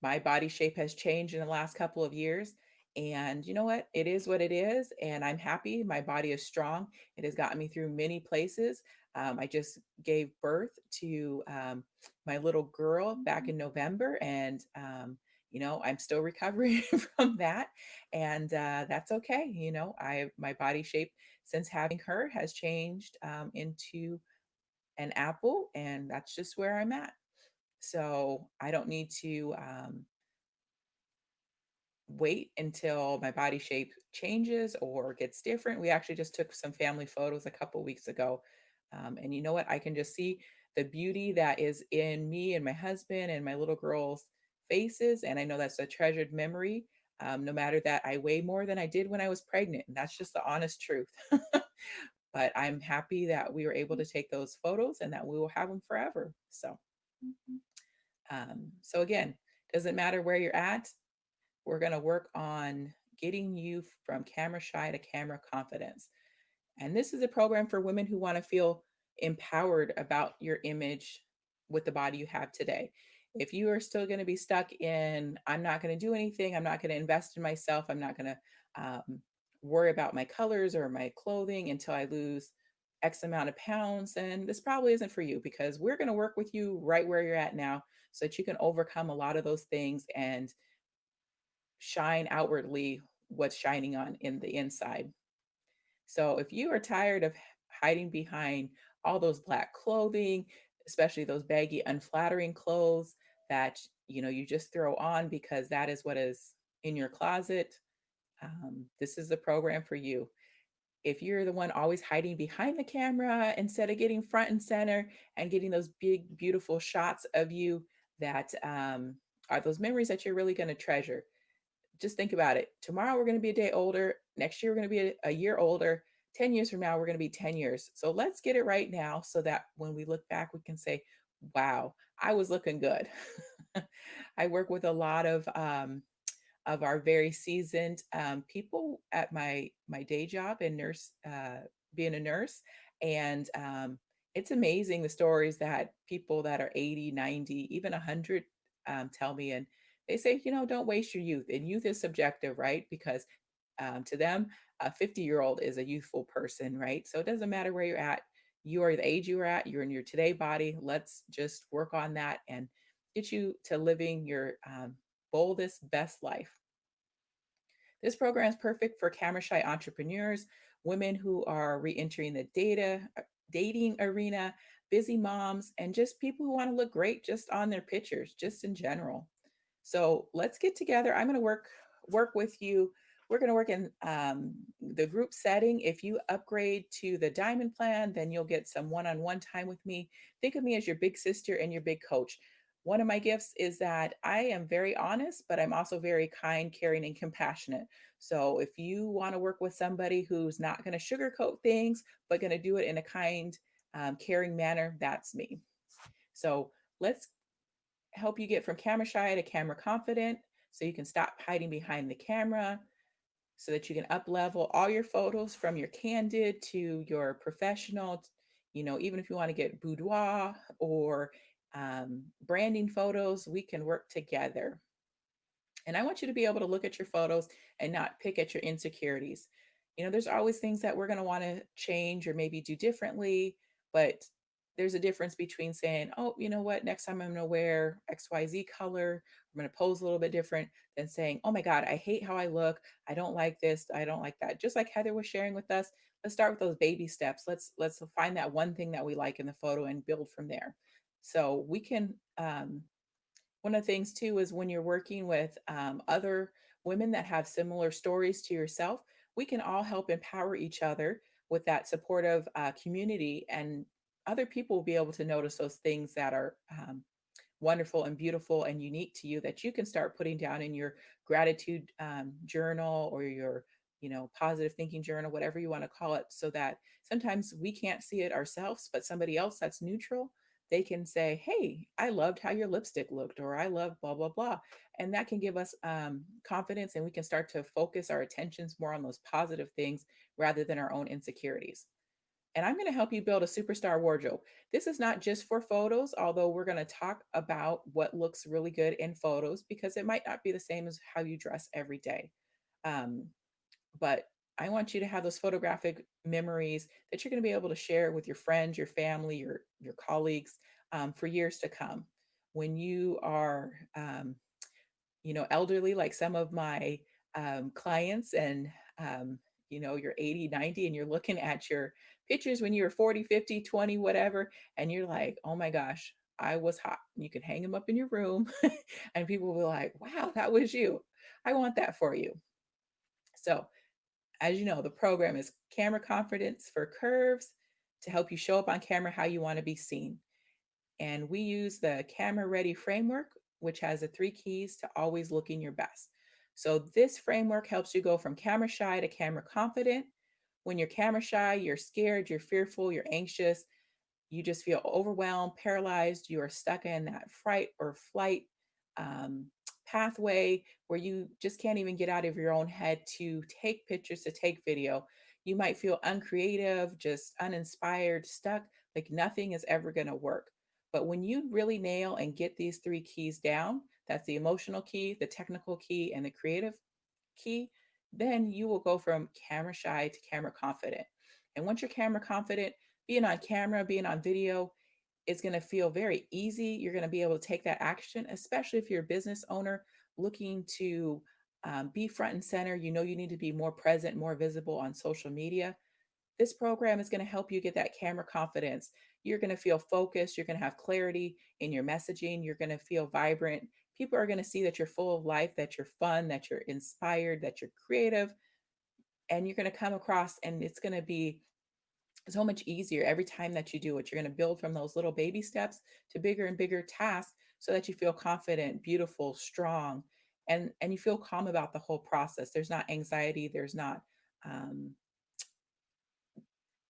my body shape has changed in the last couple of years. And you know what? It is what it is. And I'm happy. My body is strong. It has gotten me through many places. I just gave birth to my little girl back in November. And, I'm still recovering from that. And that's okay. My body shape since having her has changed into an apple. And that's just where I'm at. So I don't need to wait until my body shape changes or gets different. We actually just took some family photos a couple weeks ago. And you know what? I can just see the beauty that is in me and my husband and my little girl's faces. And I know that's a treasured memory. No matter that I weigh more than I did when I was pregnant. And that's just the honest truth. But I'm happy that we were able to take those photos and that we will have them forever. So again, doesn't matter where you're at, we're going to work on getting you from camera shy to camera confidence. And this is a program for women who want to feel empowered about your image with the body you have today. If you are still going to be stuck in, I'm not going to do anything, I'm not going to invest in myself, I'm not going to worry about my colors or my clothing until I lose X amount of pounds, then this probably isn't for you because we're going to work with you right where you're at now so that you can overcome a lot of those things and shine outwardly what's shining on in the inside. So if you are tired of hiding behind all those black clothing, especially those baggy, unflattering clothes that you just throw on because that is what is in your closet, this is the program for you. If you're the one always hiding behind the camera instead of getting front and center and getting those big, beautiful shots of you that are those memories that you're really going to treasure, just think about it. Tomorrow we're going to be a day older. Next year we're going to be a year older. 10 years from now we're going to be 10 years. So let's get it right now so that when we look back we can say, wow, I was looking good. I work with a lot of our very seasoned people at my day job and being a nurse. And it's amazing the stories that people that are 80, 90, even 100 tell me. And they say, don't waste your youth. And youth is subjective, right? Because to them, a 50-year-old is a youthful person, right? So it doesn't matter where you're at. You are the age you are at. You're in your today body. Let's just work on that and get you to living your boldest, best life. This program is perfect for camera shy entrepreneurs, women who are re entering the dating arena, busy moms, and just people who want to look great just on their pictures, just in general. So let's get together. I'm going to work with you. We're going to work in the group setting. If you upgrade to the diamond plan, then you'll get some one-on-one time with me. Think of me as your big sister and your big coach. One of my gifts is that I am very honest, but I'm also very kind, caring, and compassionate. So if you want to work with somebody who's not going to sugarcoat things, but going to do it in a kind, caring manner, that's me. So let's help you get from camera shy to camera confident so you can stop hiding behind the camera so that you can up level all your photos from your candid to your professional. Even if you want to get boudoir or branding photos, we can work together. And I want you to be able to look at your photos and not pick at your insecurities. There's always things that we're going to want to change or maybe do differently, but there's a difference between saying, oh, you know what, next time I'm going to wear XYZ color, I'm going to pose a little bit different, than saying, oh my God, I hate how I look. I don't like this. I don't like that. Just like Heather was sharing with us, let's start with those baby steps. Let's find that one thing that we like in the photo and build from there. So we can one of the things too is when you're working with other women that have similar stories to yourself, we can all help empower each other with that supportive community, and other people will be able to notice those things that are wonderful and beautiful and unique to you that you can start putting down in your gratitude journal or your positive thinking journal, whatever you want to call it, so that sometimes we can't see it ourselves, but somebody else that's neutral, they can say, hey, I loved how your lipstick looked, or I love blah blah blah. And that can give us confidence, and we can start to focus our attentions more on those positive things rather than our own insecurities. and I'm going to help you build a superstar wardrobe. This is not just for photos, although we're going to talk about what looks really good in photos because it might not be the same as how you dress every day. Um, but I want you to have those photographic memories that you're going to be able to share with your friends, your family, your colleagues for years to come. When you are elderly, like some of my clients, and you're 80, 90, and you're looking at your pictures when you were 40, 50, 20, whatever, and you're like, oh my gosh, I was hot. You can hang them up in your room, and people will be like, wow, that was you. I want that for you. So, as you know, the program is Camera Confidence for Curves to help you show up on camera how you want to be seen. And we use the Camera Ready framework, which has the three keys to always looking your best. So, this framework helps you go from camera shy to camera confident. When you're camera shy, you're scared, you're fearful, you're anxious, you just feel overwhelmed, paralyzed, you are stuck in that fright or flight um, pathway where you just can't even get out of your own head to take pictures, to take video. You might feel uncreative, just uninspired, stuck, like nothing is ever going to work. But when you really nail and get these three keys down, that's the emotional key, the technical key, and the creative key, then you will go from camera shy to camera confident. And once you're camera confident, being on camera, being on video is going to feel very easy. You're going to be able to take that action, especially if you're a business owner looking to be front and center. You know, you need to be more present, more visible on social media. This program is going to help you get that camera confidence. You're going to feel focused. You're going to have clarity in your messaging. You're going to feel vibrant. People are going to see that you're full of life, that you're fun, that you're inspired, that you're creative, and you're going to come across, and it's going to be so much easier every time that you do it. You're going to build from those little baby steps to bigger and bigger tasks so that you feel confident, beautiful, strong, and you feel calm about the whole process. There's not anxiety. There's not um,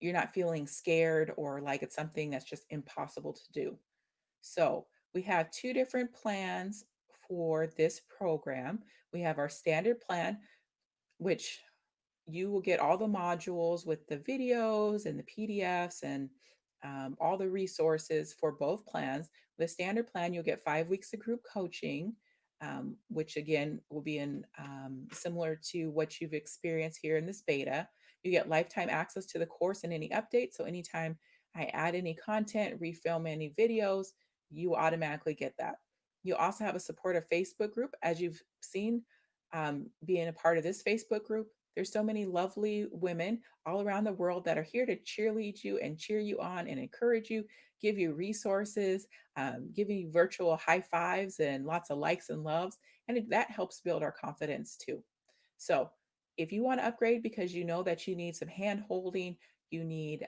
you're not feeling scared or like it's something that's just impossible to do. So we have two different plans for this program. We have our standard plan, which you will get all the modules with the videos and the PDFs and all the resources for both plans. The standard plan, you'll get 5 weeks of group coaching, which again will be in similar to what you've experienced here in this beta. You get lifetime access to the course and any updates. So anytime I add any content, refilm any videos, you automatically get that. You also have a supportive Facebook group, as you've seen, being a part of this Facebook group. There's so many lovely women all around the world that are here to cheerlead you and cheer you on and encourage you, give you resources, giving you virtual high fives and lots of likes and loves. And that helps build our confidence too. So if you want to upgrade because you know that you need some hand holding, you need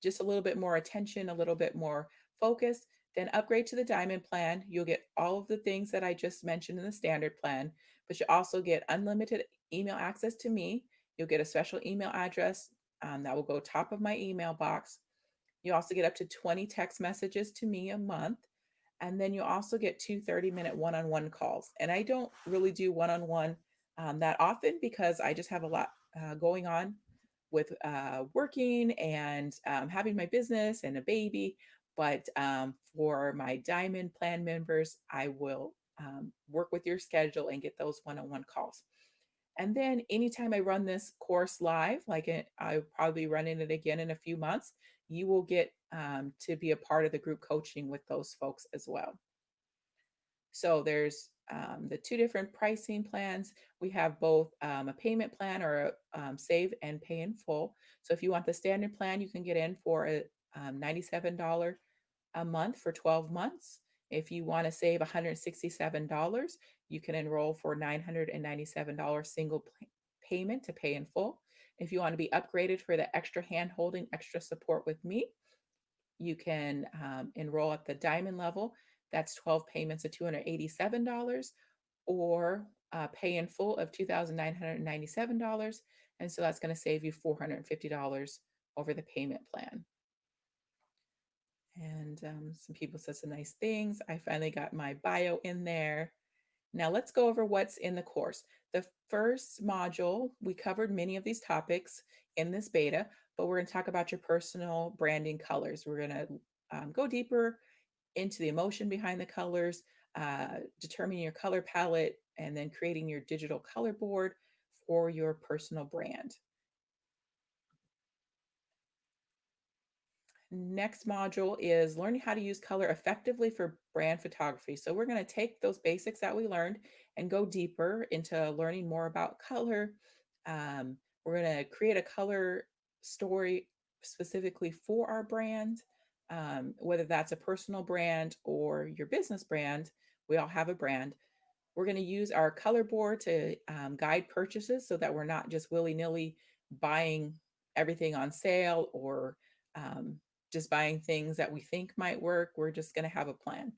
just a little bit more attention, a little bit more focus, then upgrade to the diamond plan. You'll get all of the things that I just mentioned in the standard plan, but you also get unlimited email access to me. You'll get a special email address that will go top of my email box. You also get up to 20 text messages to me a month. And then you also get two 30-minute one on one calls. And I don't really do one on one that often because I just have a lot going on with working and having my business and a baby. But for my diamond plan members, I will work with your schedule and get those one on one calls. And then anytime I run this course live, like I'll probably be running it again in a few months, you will get to be a part of the group coaching with those folks as well. So there's the two different pricing plans. We have both a payment plan or a save and pay in full. So if you want the standard plan, you can get in for a $97 a month for 12 months. If you want to save $167, you can enroll for $997 single payment to pay in full. If you want to be upgraded for the extra hand holding, extra support with me, you can enroll at the diamond level. That's 12 payments of $287 or pay in full of $2,997. And so that's going to save you $450 over the payment plan. And some people said some nice things. I finally got my bio in there. Now let's go over what's in the course. The first module, we covered many of these topics. in this beta, but we're going to talk about your personal branding colors. We're going to go deeper into the emotion behind the colors, determining your color palette, and then creating your digital color board for your personal brand. Next module is learning how to use color effectively for brand photography. So we're going to take those basics that we learned and go deeper into learning more about color. We're going to create a color story specifically for our brand, whether that's a personal brand or your business brand. We all have a brand. We're going to use our color board to guide purchases so that we're not just willy nilly buying everything on sale or um, just buying things that we think might work. We're just going to have a plan.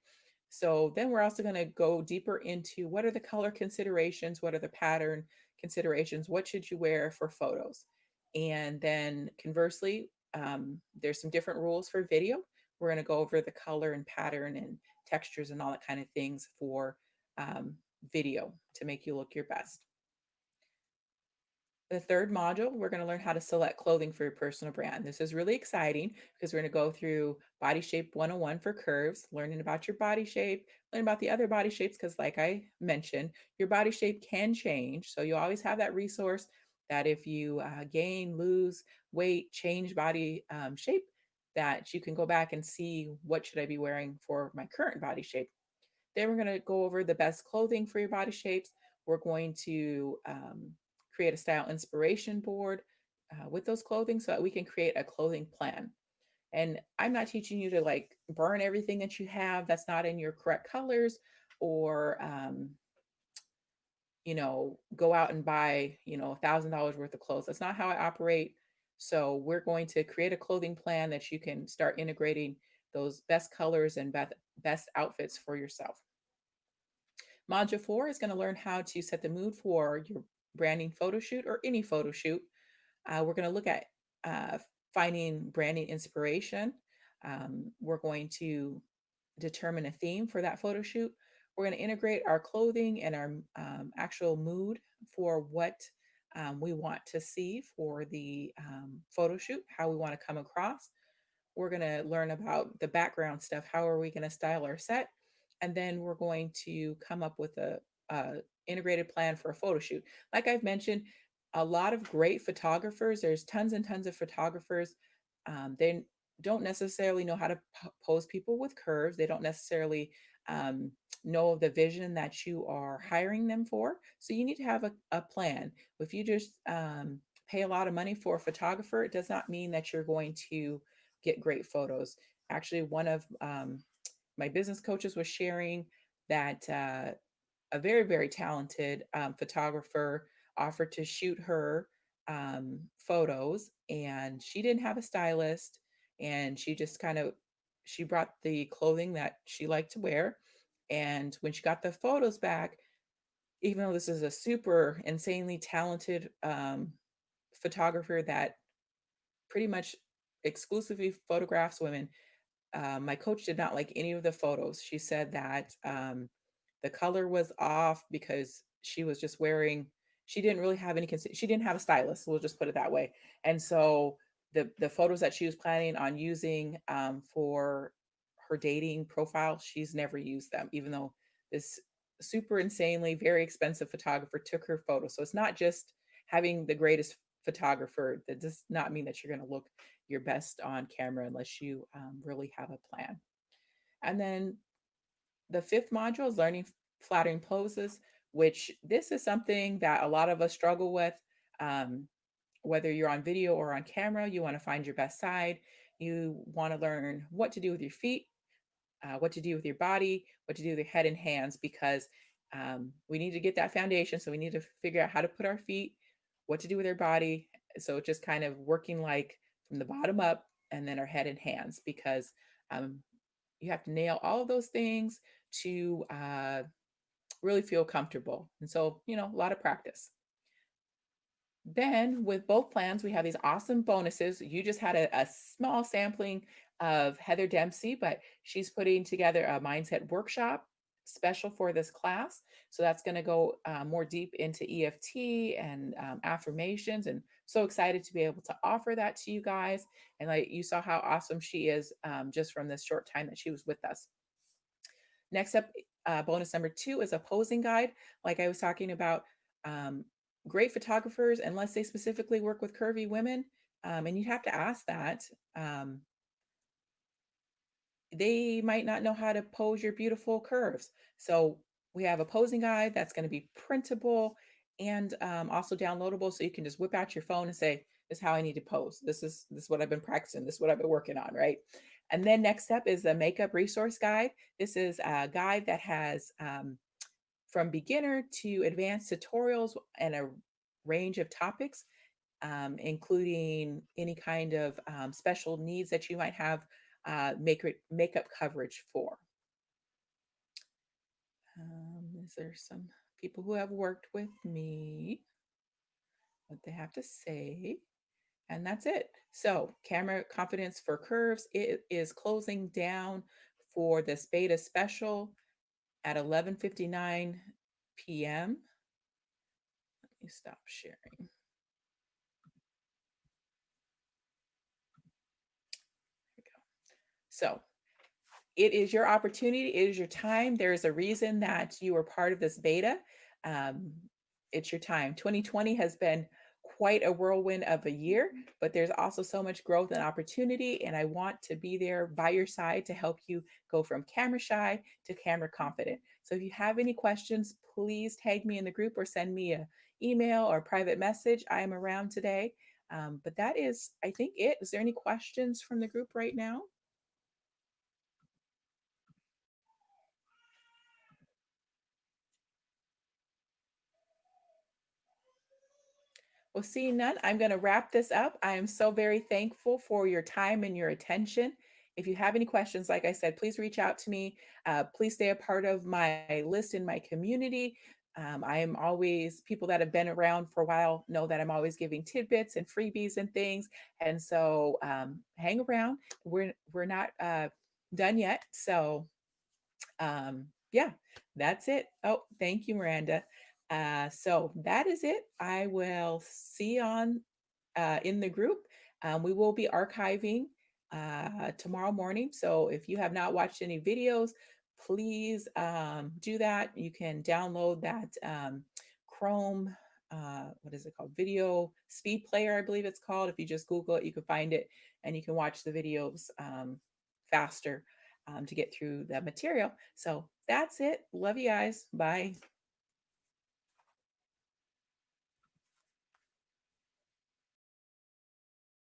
So then we're also going to go deeper into what are the color considerations, what are the pattern considerations, what should you wear for photos. And then conversely, there's some different rules for video. We're going to go over the color and pattern and textures and all that kind of things for um, video to make you look your best. The third module, we're going to learn how to select clothing for your personal brand. This is really exciting because we're going to go through Body Shape 101 for curves, learning about your body shape, learning about the other body shapes, because like I mentioned, your body shape can change. So you always have that resource that if you gain, lose weight, change body shape, that you can go back and see what should I be wearing for my current body shape. Then we're going to go over the best clothing for your body shapes. We're going to create a style inspiration board with those clothing so that we can create a clothing plan. And I'm not teaching you to like burn everything that you have that's not in your correct colors or, go out and buy, $1,000 worth of clothes. That's not how I operate. So we're going to create a clothing plan that you can start integrating those best colors and best outfits for yourself. Module 4 is going to learn how to set the mood for your branding photo shoot or any photo shoot. We're going to look at uh, finding branding inspiration. We're going to determine a theme for that photo shoot. We're going to integrate our clothing and our actual mood for what we want to see for the photo shoot, how we want to come across. We're going to learn about the background stuff. How are we going to style our set? And then we're going to come up with a integrated plan for a photo shoot. Like I've mentioned, a lot of great photographers, there's tons and tons of photographers. They don't necessarily know how to pose people with curves. They don't necessarily um, know the vision that you are hiring them for. So you need to have a plan. If you just pay a lot of money for a photographer, it does not mean that you're going to get great photos. Actually, one of my business coaches was sharing that a very, very talented photographer offered to shoot her photos, and she didn't have a stylist, and she just kind of she brought the clothing that she liked to wear, and when she got the photos back, even though this is a super insanely talented photographer that pretty much exclusively photographs women, my coach did not like any of the photos. She said that the color was off because she was just wearing. She didn't really have any. She didn't have a stylist. We'll just put it that way. And so the photos that she was planning on using for her dating profile, she's never used them, even though this super insanely very expensive photographer took her photo. So it's not just having the greatest photographer. That does not mean that you're going to look your best on camera unless you really have a plan. And then the fifth module is learning flattering poses, which this is something that a lot of us struggle with. Um, whether you're on video or on camera, you want to find your best side. You want to learn what to do with your feet, what to do with your body, what to do with your head and hands, because we need to get that foundation. So we need to figure out how to put our feet, what to do with our body. So just kind of working like from the bottom up and then our head and hands, because um, you have to nail all of those things to really feel comfortable. And so, a lot of practice. Then with both plans, we have these awesome bonuses. You just had a small sampling of Heather Dempsey, but she's putting together a mindset workshop special for this class. So that's going to go more deep into EFT and affirmations. And so excited to be able to offer that to you guys. And like you saw how awesome she is just from this short time that she was with us. Next up, bonus number two is a posing guide. Like I was talking about, um, great photographers, unless they specifically work with curvy women, and you'd have to ask that. Um, they might not know how to pose your beautiful curves. So we have a posing guide that's going to be printable and also downloadable, so you can just whip out your phone and say, "This is how I need to pose. This is what I've been practicing. This is what I've been working on." Right. And then next up is the makeup resource guide. This is a guide that has from beginner to advanced tutorials and a range of topics, including any kind of special needs that you might have makeup coverage for. Is there some people who have worked with me, what they have to say? And that's it. So, camera confidence for curves, it is closing down for this beta special at 11:59 p.m. Let me stop sharing. There we go. So, it is your opportunity. It is your time. There is a reason that you are part of this beta. Um, it's your time. 2020 has been quite a whirlwind of a year, but there's also so much growth and opportunity. And I want to be there by your side to help you go from camera shy to camera confident. So if you have any questions, please tag me in the group or send me an email or private message. I am around today. But that is, I think, it. Is there any questions from the group right now? Well, seeing none, I'm going to wrap this up. I am so very thankful for your time and your attention. If you have any questions, like I said, please reach out to me. Please stay a part of my list in my community. I am always, people that have been around for a while know that I'm always giving tidbits and freebies and things. And so hang around. We're not done yet. So yeah, that's it. Oh, thank you, Miranda. So that is it. I will see you on in the group. We will be archiving tomorrow morning. So if you have not watched any videos, please do that. You can download that Chrome, what is it called? Video Speed Player, I believe it's called. If you just Google it, you can find it and you can watch the videos faster to get through the material. So that's it. Love you guys. Bye.